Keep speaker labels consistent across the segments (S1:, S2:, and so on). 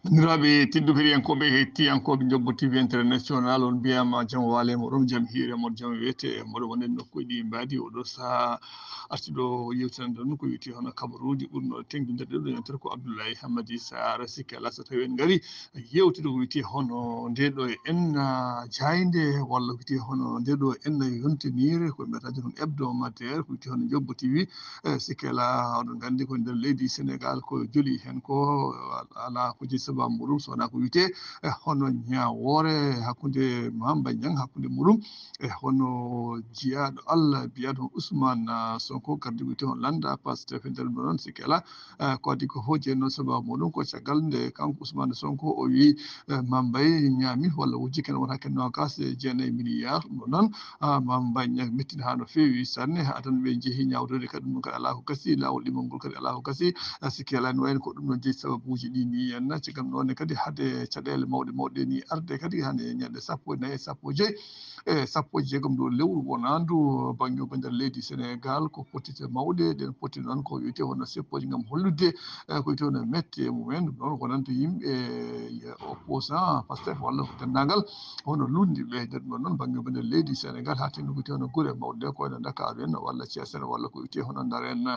S1: Bandiraɓe tedduɓe yankoɓe hettiyankoɓe Jobbo TV international on mbiyama jam waale moɗon jam hiire moɗon jam wiyete moɗo wonen nokkuji ɗi mbadi oɗo saaha artuɗo yewtinande on ko wiyete hono kabaruji ɓurno tengdudirɗe ɗo yontere ko Abdoulaye Hammady Sara sikki ala so tawi en gaari yewtude ko wiyete hono ndeɗo e enna jayde walla ko wiyete hono ndeɗo enna yontinire ko mbiyata joni hebdomadaire ko wiyete hono Jobbo TV sikki ala oɗon gandi ko nder leydi Sénégal ko jooli hen ko ala ko sababu muɗum so wona ko wiyete hono ñawore hakkude Mamba Niang hakkude muɗum hono jiyaɗo Allah biyaɗo Ousmane Sonko gardi wiyete on landa Pastef e nder ɗum noon sikki ala ko addi ko hoji noon sababu muɗum ko caggal nde kanko Ousmane Sonko o wi Mambay ñaami walla wujji ken won hakke nogas e jeenayyi milliard ɗum noon Mamba Niang mettina ha no fewi sanne adan ɓe jeehi ñawdode kadi ɗum kadi ala ko gasi lawol ɗimol ngol kadi ala ko gasi sikki ala ne wayno ko ɗum ɗon jeeyi sababuji ɗi ni henna caggal ɗon kadi hade caɗele mawɗe mawɗe ni arde kadi hande ñande 14 15 e 16 ɗo lewru wonandu banggue ko nder leydi Sénégal ko potite mawɗe ɗen poti noon ko wiyete hono seppoji gam hollude ko wiyete hono mette mumen ɗum ɗon wonanta yimɓe opposant Pastef walla ko dendagal hono lundiɓe nder ɗum noon banggue ko nder leydi Sénégal ha tenno ko wiyete hono guure mawɗe ko wayno Dakar en walla Thiés en walla ko wiyete hono Ndar en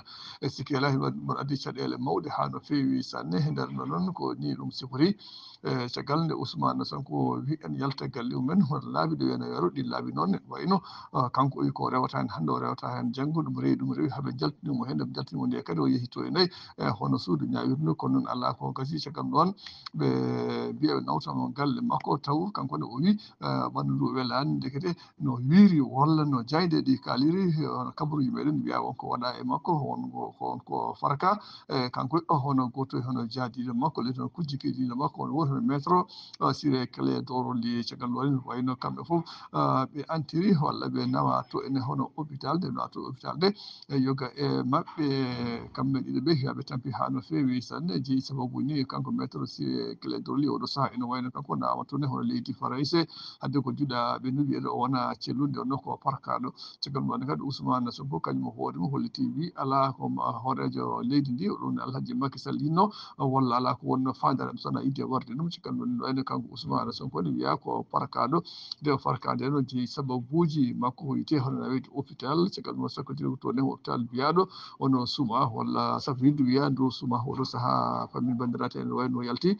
S1: e sikki ala hen waɗi addi caɗele mawɗe ha no fewi sanne e nder ɗo noon ko ni ɗum sifori caggal nde Ousmane Sonko wi en yalta galle mumen hono laabi ɗo wiyano yaro ɗi laabi noon wayno kanko o wi ko rewata hen hande o rewata hen janggo ɗum rewi haaɓe jaltinimo hen ɓe jaltinimo nde kadi o yeehi to e nayyi hono suudu ñawirndu kono noon ala ko gasi caggal ɗon ɓe mbiya ɓe nawtamo galle makko taw kankone o wi ɓandu ndu welani dekete no wiiri walla no jayde ɗi kaliri hono kabaruji meɗen mbiya wonko waɗa e makko wonko faraka kanko hono goto hono jaadiɗo makko leydi hono kujjikidiɗo makko hono woto hono maître Ciré Clédor Ly caggal ɗon wayno kamɓe foof ɓe antiri walla ɓe nawa to ene hono hôpital nde nawa to hôpital nde yoga e maɓɓe kamɓe ɗiɗo ɓe yaɓe tampi ha no fewi sanne jeeyi sababuji ni kanko maître Ciré Clédor Ly oɗo saaha ene wayno kanko nawama toon hono leydi Faraïse hadde ko juuɗa ɓe no wiyeɗo o wona cellude onno ko parkaɗo caggal ɗum kadi Ousmane Sonko kañum hoore mum holliti wi ala ko horejo leydi ndi ɗum Alhaji Macky Sall yinno walla ala ko wonno fandare so wona idde warde ɗum caggal ɗum wayno kanko Ousmane Sonko ne wiya ko parkaɗo nde farkade no jeeyi sababuji makko ko wiyete hono nawede hôpital caggal ɗum sakkodire to nden hôpital biyaɗo ono suuma walla safrirdu wiya ndu suuma oɗo saaha famille bandiraɓe ene wayno yalti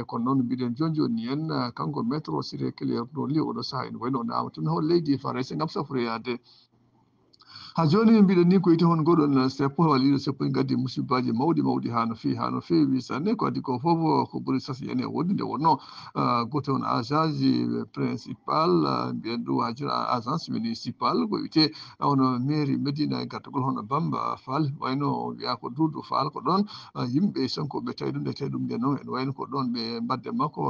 S1: kono noon mbiɗen joni ni en kanko maître Ciré Clédor Ly oɗo saaha ene wayno nawama tun ho leydi Faraïse gam safroyade ha joni mbiɗen ni ko wiyete hon goɗon seppo walla ɗiɗo seppo en gaddi musibbaji mawɗi ha no fewi sanne ko addi ko foof ko ɓuuri sasa ene wonde nde wonno goto on agence ji principal mbiyen ɗum agence municipal ko wiyete hono mairie Médina e gartugol hono Bamba Fall wayno wiya ko Doudou Fall ko ɗon yimɓe Sonkoɓe tawi ɗum nde noon ene wayno ko ɗon ɓe mbadde makko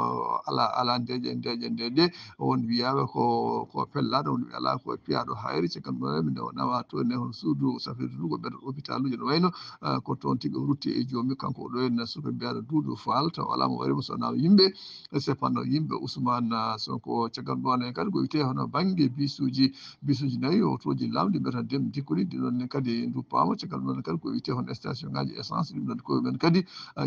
S1: ala ndeƴe on wiyama ko pellaɗo on wi ala ko piyaɗo hayri caggal ɗum nde o nawa to ne hon suudu safirde ɗum ko ɓeɗo hôpital uji no wayno ko toon tigui o rutti e jomum kanko oɗo henna suka mbiyaɗo Doudou Fall taw ala mo warimo so nawa yimɓe sepanno yimɓe Ousmane Sonko caggal ɗum kadi ko wiyete hono banggue bisuji nayyi otoji lamɗi mbiyata ndem dikkuɗi ɗi ɗon kadi duppama caggal ɗum kadi ko wiyete hono station ngaji essence ɗum ɗon koyemen kadi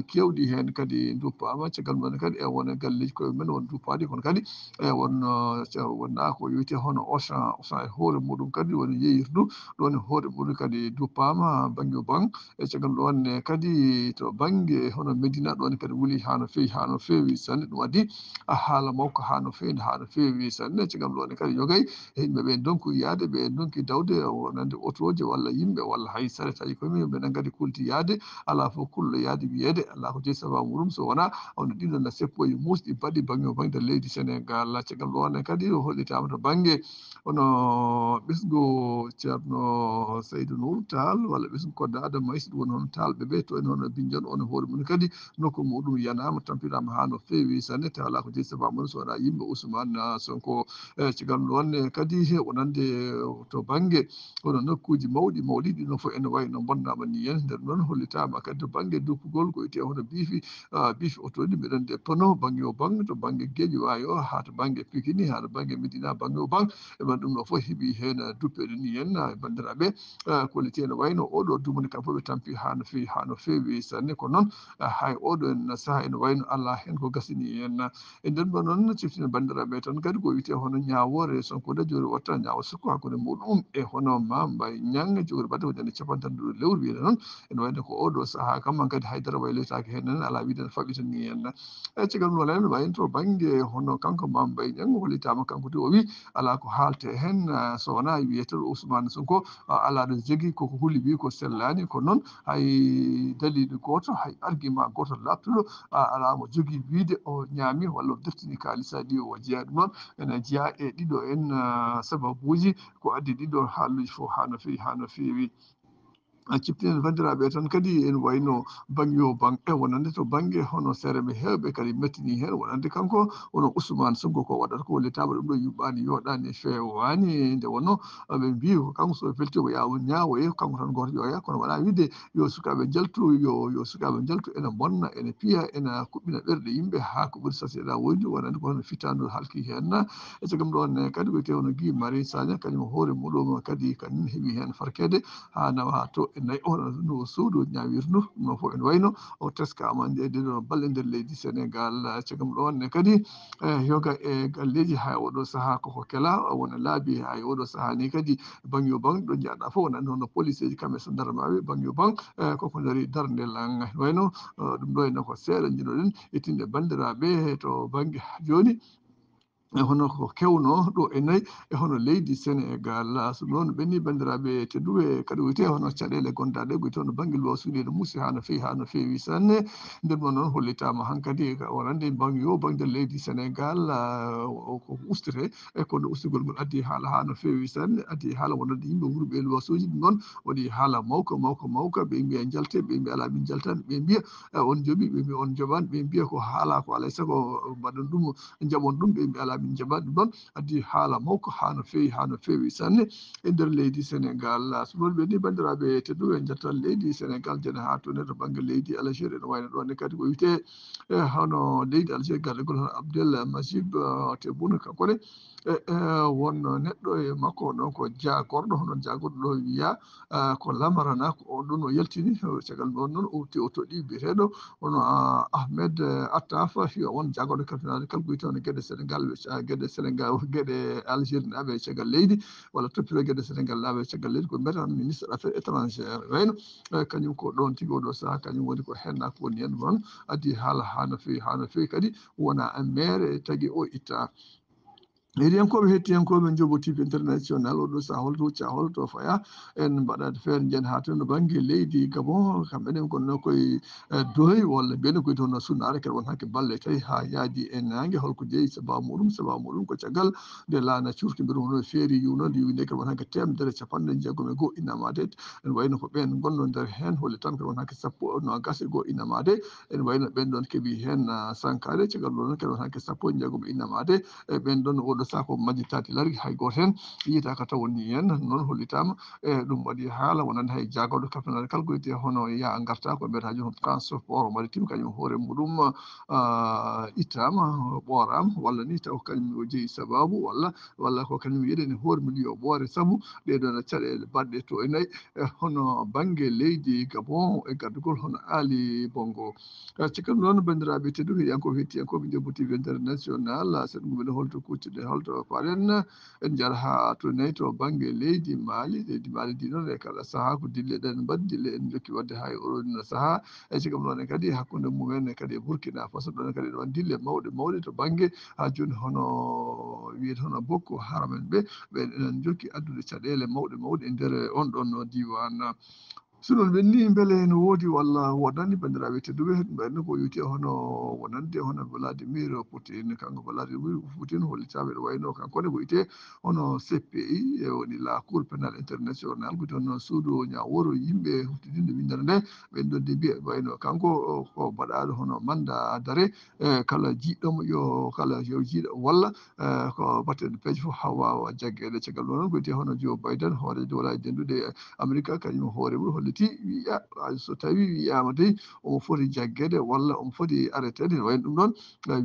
S1: kewɗi hen kadi duppama caggal ɗum kadi e won galleji koyemen won duppaɗi kono kadi e wonna ko wiyete hono Auchan e hoore muɗum kadi woni yeyirdu ɗon hoore muɗum kadi duppama banggue bang e caggal ɗon kadi to banggue hono Médina ɗon kadi wuuli ha no fewi sanne ɗum addi haala makko ha no fewi sanne caggal ɗon kadi yogay yimɓeɓe donku yaade ɓe donki dawde wonande otoje walla yimɓe walla hay saret aji koyemen ɓeɗen gadi kulti yaade ala fof kulɗo yaade wiyede ala ko jeeyi sababu muɗum so wona hono ɗiɗon seppoji musɗi baɗɗi banggue nder leydi Sénégal caggal ɗon kadi o hollitama to banggue hono ɓesgu ceerno Saydou Nour Tall walla ɓesgu kodde Adama Aissata woni hono talɓe ɓe to en hono Bidione on hoore mum kadi nokku muɗum yanama tampinama ha no fewi sanne taw ala ko jeeyi sababu muɗum so wona yimɓe Ousmane Sonko caggal ɗon kadi wonande to banggue hono nokkuji mawɗi ɗiɗon foof ene wayno bonnama ni hen nder noon hollitama kadi to banggue duppugol ko wiyete hono biifi otoji mbiɗen depano banggue o bang to banggue Guédiawaye o ha to banggue Pikine ha to banggue Médina banggue o bang eɓen ɗum ɗo foof heeɓi hen duppeɗe ni henna bandiraɓe bandiraɓe kolliti ene wayno oɗo dumoni kam fof ɓe tampi hano fewi sanne ko noon hay oɗo en saha ene wayno ala hen ko gasini en e nden mo noon ciftine bandiraɓe tan kadi ko wiyete hono ñawore sonko de joni watta ñawo sukko hakkude muɗum e hono Mamba Niang jogori badde ko ñande capantan lewru wiide noon ene wayno ko oɗo saaha kam kadi haydara waylitaki hen en ala wiide ne faɓitani en e caggal ɗum wala ene wayno to banggue hono kanko Mamba Niang hollitama kanko de o wi ala ko haalte hen so wona wiyete Ousmane Sonko ala ɗo jogui koko huuli wi ko sellani ko noon hay dalilu goto hay argument goto labtuɗo ala mo jogui wiide o ñaami walla o deftini kalisaji ɗi o jeeya ɗum noon ene jeeya e ɗiɗo en sababuji ko addi ɗiɗo haaluji fof ha no fewi ciftinen bandiraɓe tan kadi en wayno banggue bang e wonande to banggue hono sereɓe hewɓe kadi mettini hen wonande kanko wono Ousmane Sonko ko waɗata ko hollitama ɗum ɗo yuɓɓani yoɗani fewani nde wonno ɓe mbi ko kanko so felti o yawo ñawoye kanko tan goto yoya kono waɗa wiide yo sukaɓe jaltu yo sukaɓe jaltu ene bonna ene piya ene kuɓɓina ɓerɗe yimɓe ha ko ɓuuri sasiɗa woyde wonande ko hono fitanu halki hen e cagam ɗon kadi wiyete hono Guy Marius Sagna kañum hoore muɗum kadi kañum heeɓi hen farkede ha nawa to nayi no suudu ñawirndu no fof ene wayno o teskama nde ɗo balle nder leydi Sénégal cagam ɗon kadi yoga e galleji ha oɗo saaha koko kela wona laabi ha oɗo saaha ni kadi banggue o bang ɗo jaaɗa fof wonande hono police ji kamɓe so darmaɓe banggue o bang koko daari darde lan wayno ɗum ɗo henna ko seeɗa jiiɗoɗen ittinde bandiraɓe to banggue joni e hono ko kewno ɗo e nayyi e hono leydi Sénégal so noon ɓenni bandiraɓe tedduɓe kadi wiyete hono caɗele gonɗaɗe wiyete hono banggue loi suuɗede muusi ha no fewi sanne nden mon noon hollitama hankkadi wonande banggue yo banggue nder leydi Sénégal ko ustete e kono ustugol ngol addi haala ha no fewi sanne addi haala wonande yimɓe wuuro ɓe loi suji ɗum noon waɗi haala mawka ɓe mbiya jalte ɓe mbiya ala min jaltani ɓe mbiya on jooɓi ɓe mbiya on jooɓani ɓe mbiya ko haala ko alay saago mbaɗon ɗum jaɓon ɗum ɓe mbiya ala min jaɓani ɗum ɗon addi haala mawko ha no fewi sanne e nder leydi Sénégal so ɗon ɓenni bandiraɓe tedduɓe jettal leydi Sénégal jene ha to neɗɗo banggue leydi Algérie no wayno ɗon kadi ko wiyete hono leydi Algérie garɗo hono Abdel Majid Tebboune kankone won neɗɗo e makko ɗon ko jagorɗo hono jagorɗo ɗo wiya ko lamarana ko on ɗon o yaltini caggal ɗon noon o toɗɗi biyeteɗo hono Ahmed Attaf yo won jagorɗo kafinaɗe kala ko wiyete hono gueɗe Sénégal gueɗe Sénégal gueɗe Algérie naaɓe e caggal leydi walla toppito gueɗe Sénégal naaɓe e caggal leydi ko mbiyata ministre affaires étrangére wayno kañum ko ɗon tigui oɗo saaha kañum woni ko henna ko woni hen noon addi haala ha no fewi kadi wona maire tagui o itta heɗiyankoɓe hettiyankoɓe Jobo TV international oɗo saaha holto hucca holto faya en mbaɗat feere jen ha to no banggue leydi Gabon kamɓene gonno koye doyi walla mbiyene koye toon sunnare kadi won hakke balle tawi ha yaadi e nangue holko jeeyi sababu muɗum ko caggal nde laana curki mbiɗa hono feeri yuwnode yuwinde kadi won hakke temedere capanɗe jeegom e goho innamade en wayno ko ɓen gonno nder hen holli tan kadi won hakke sappo nogas e goho innamade en wayno ɓen ɗon keeɓi hen sankare caggal ɗo noon kadi won hakke sappo e jeegom innamade e ɓen ɗon oɗo sako majjitade largi hay goto hen yiyataka taw woni hen noon hollitama e ɗum waɗi haala wonande hay jagorɗo kafinade kala ko wiyete hono ya garta ko mbiyata joni transport maritime kañum hoore muɗum ittama ɓoorama walla ni taw kañum o jeeyi sababu walla ko kañum yiɗeni hoore mum yo ɓoore saabu ɗeɗon caɗele baɗɗe to e nayyi e hono banggue leydi Gabon e gardugol hono Ali Bongo cikkam noon bandiraɓe tedduɓe heɗiyankoɓe hettiyankoɓe Jobo TV international so ɗum mbiɗa holto kucciɗe holto paren en jaara ha to nayyi to banggue leydi Mali ndi noon e kala saaha ko dille ɗen mbaddi dille en jokki wadde ha e oɗon saaha e cagam ɗon kadi hakkude mumen kadi e Burkina Faso ɗon kadi ɗon dille mawɗe to banggue ha joni hono wiyete hono Boko Haram en ɓe enen jokki addude caɗele mawɗe e nder on ɗon diwan so ɗon ɓenni beele no woodi walla wodani bandiraɓe tedduɓe ɓenne ko wiyete hono wonande hono Vladimir Poutine kanko Vladimir Poutine hollitaɓe ɗo wayno kankone ko wiyete hono CPI e woni la cour pénal international ko toon suudu ñaworu yimɓe huftidinde windere nde ɓen ɗon de mbiya wayno kanko ko mbaɗaɗo hono mandat d'arrêt kala jiɗɗomo kala yo jiiɗo walla ko battede peeje fof ha wawa jagguede caggal ɗo noon ko wiyete hono Joe Biden hoore wolaji dendude Amérique kañum hoore mum holliti wi'a so tawi wi'ama dey omo foti jaggede walla omo foti arrêtede no wayno ɗum noon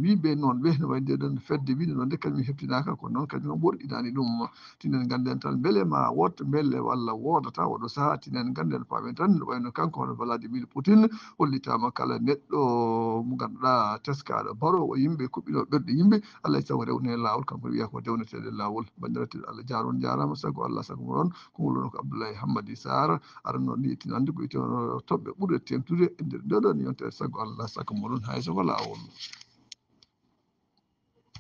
S1: wiɓe noon ɓe no wayde ɗon fedde wiide noon de kañum heftinaka ko noon kañum ɓorɗinani ɗum tinen ganden tan beele ma wot belle walla wodata oɗo saaha tinen ganden pamen tan no wayno kanko hono Vladimir Poutine hollitama kala neɗɗo mo ganduɗa teskaɗo barowo yimɓe kuɓɓino ɓerɗe yimɓe Allah e taw rewne lawol kanko wiya ko dewnetede lawol bandiraɓe Allah jaron jarama sago Allah sago moɗon ko wolono ko Abdoulaye Hammady Sarr aranno ni tinande ko ito toɓɓe ɓuurde temtude e nder ndeɗon yontere sago Allah sago moɗon hayso ko lawol